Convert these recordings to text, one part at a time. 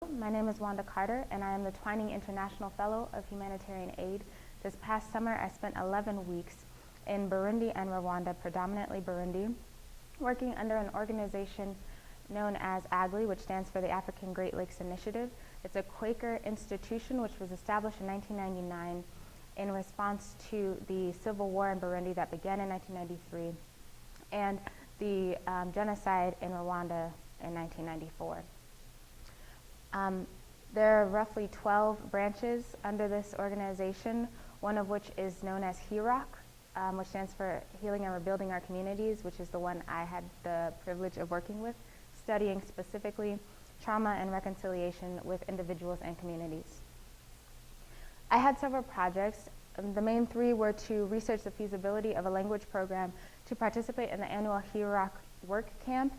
My name is Wanda Carter, and I am the Twining International Fellow of Humanitarian Aid. This past summer, I spent 11 weeks in Burundi and Rwanda, predominantly Burundi, working under an organization known as AGLI, which stands for the African Great Lakes Initiative. It's a Quaker institution which was established in 1999 in response to the civil war in Burundi that began in 1993 and the genocide in Rwanda in 1994. There are roughly 12 branches under this organization, one of which is known as HEROC, which stands for Healing and Rebuilding Our Communities, which is the one I had the privilege of working with, studying specifically trauma and reconciliation with individuals and communities. I had several projects. The main three were to research the feasibility of a language program, to participate in the annual HEROC work camp,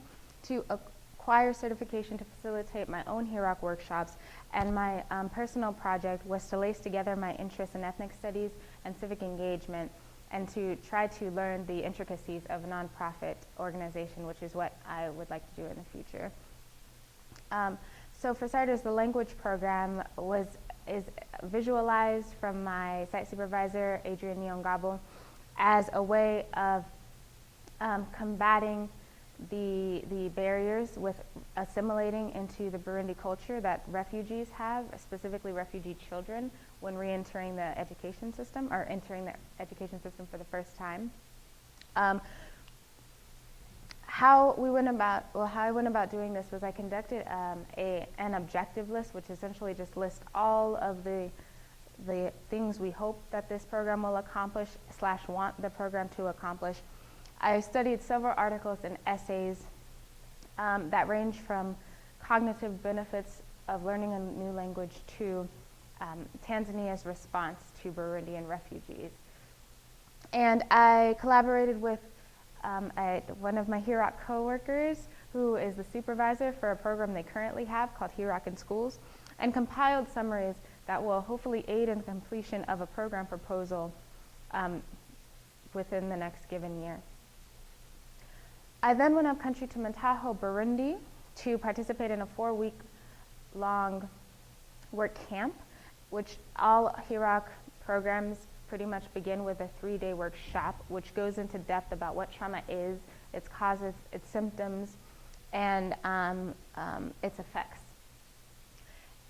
to acquire certification to facilitate my own HEROC workshops, and my personal project was to lace together my interests in ethnic studies and civic engagement and to try to learn the intricacies of a nonprofit organization, which is what I would like to do in the future. So for starters, the language program is visualized from my site supervisor, Adrienne Nyongabo, as a way of combating the barriers with assimilating into the Burundi culture that refugees have, specifically refugee children, when re-entering the education system or entering the education system for the first time. How I went about doing this was I conducted an objective list, which essentially just lists all of the things we hope that this program will accomplish / want the program to accomplish. I studied several articles and essays that range from cognitive benefits of learning a new language to Tanzania's response to Burundian refugees. And I collaborated with one of my HEROC coworkers, who is the supervisor for a program they currently have called HEROC in Schools, and compiled summaries that will hopefully aid in the completion of a program proposal within the next given year. I then went up country to Montaho, Burundi, to participate in a 4-week-long work camp, which all HEROC programs pretty much begin with a 3-day workshop, which goes into depth about what trauma is, its causes, its symptoms, and its effects.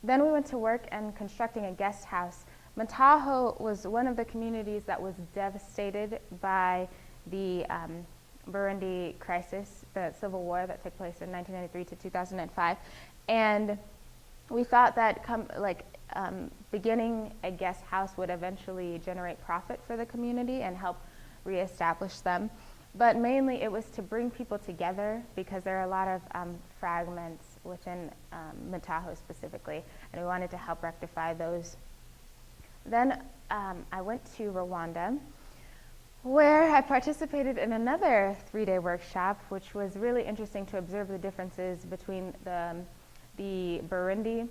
Then we went to work and constructing a guest house. Montaho was one of the communities that was devastated by the Burundi crisis, the civil war that took place in 1993 to 2005, and we thought that beginning a guest house would eventually generate profit for the community and help reestablish them. But mainly it was to bring people together because there are a lot of fragments within Montaho specifically, and we wanted to help rectify those. Then I went to Rwanda, where I participated in another 3-day workshop, which was really interesting to observe the differences between the Burundi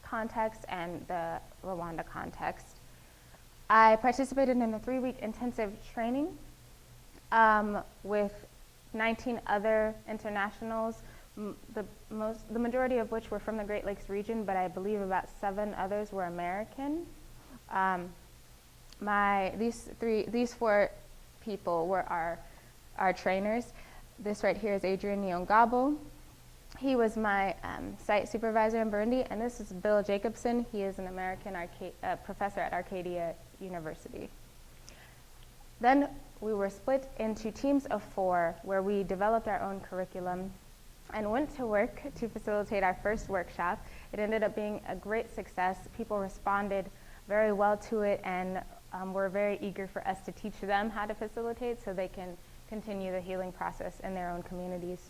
context and the Rwanda context. I participated in a 3-week intensive training with 19 other internationals, the majority of which were from the Great Lakes region, but I believe about 7 others were American. These 4 people were our trainers. This right here is Adrienne Nyongabo. He was my site supervisor in Burundi, and this is Bill Jacobson. He is an American professor at Arcadia University. Then we were split into teams of 4, where we developed our own curriculum and went to work to facilitate our first workshop. It ended up being a great success. People responded very well to it, and were very eager for us to teach them how to facilitate so they can continue the healing process in their own communities.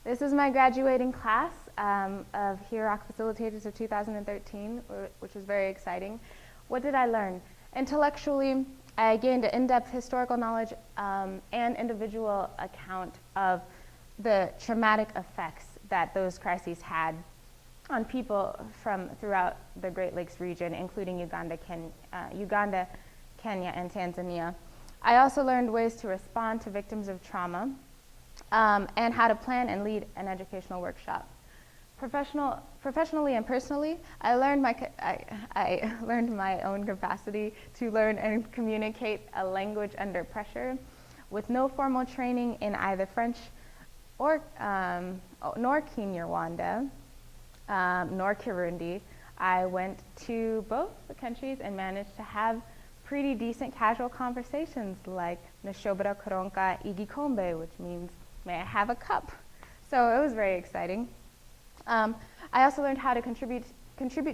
This is my graduating class of HEROC Facilitators of 2013, which was very exciting. What did I learn? Intellectually, I gained an in-depth historical knowledge and individual account of the traumatic effects that those crises had on people from throughout the Great Lakes region, including Uganda, Kenya, and Tanzania. I also learned ways to respond to victims of trauma and how to plan and lead an educational workshop. Professionally and personally, I learned I learned my own capacity to learn and communicate a language under pressure, with no formal training in either French or nor Kinyarwanda, nor Kirundi. I went to both the countries and managed to have pretty decent casual conversations like Nashobora Koronka Igikombe, which means may I have a cup. So it was very exciting. I also learned how to contribute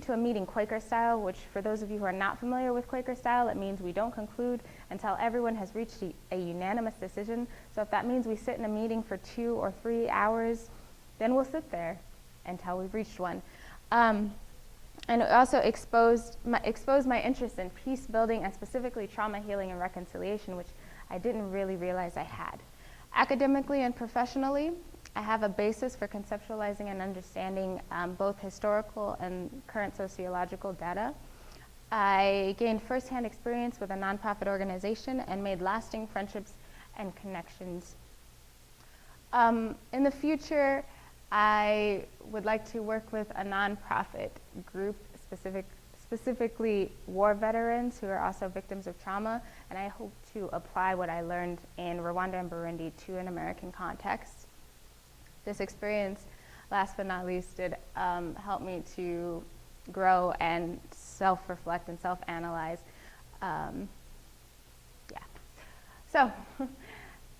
to a meeting Quaker style, which for those of you who are not familiar with Quaker style, it means we don't conclude until everyone has reached a unanimous decision. So if that means we sit in a meeting for 2 or 3 hours, then we'll sit there until we've reached one. And it also exposed my interest in peace building and specifically trauma healing and reconciliation, which I didn't really realize I had. Academically and professionally, I have a basis for conceptualizing and understanding both historical and current sociological data. I gained firsthand experience with a nonprofit organization and made lasting friendships and connections. In the future, I would like to work with a nonprofit group, specifically war veterans who are also victims of trauma, and I hope to apply what I learned in Rwanda and Burundi to an American context. This experience, last but not least, did help me to grow and self-reflect and self-analyze. So,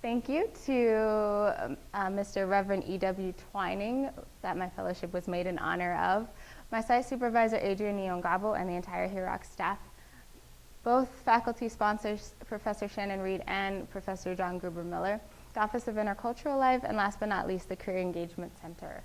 thank you to Mr. Reverend E.W. Twining that my fellowship was made in honor of, my site supervisor Adrian Nyongabo, and the entire HEROC staff, both faculty sponsors, Professor Shannon Reed and Professor John Gruber Miller, the Office of Intercultural Life, and last but not least, the Career Engagement Center.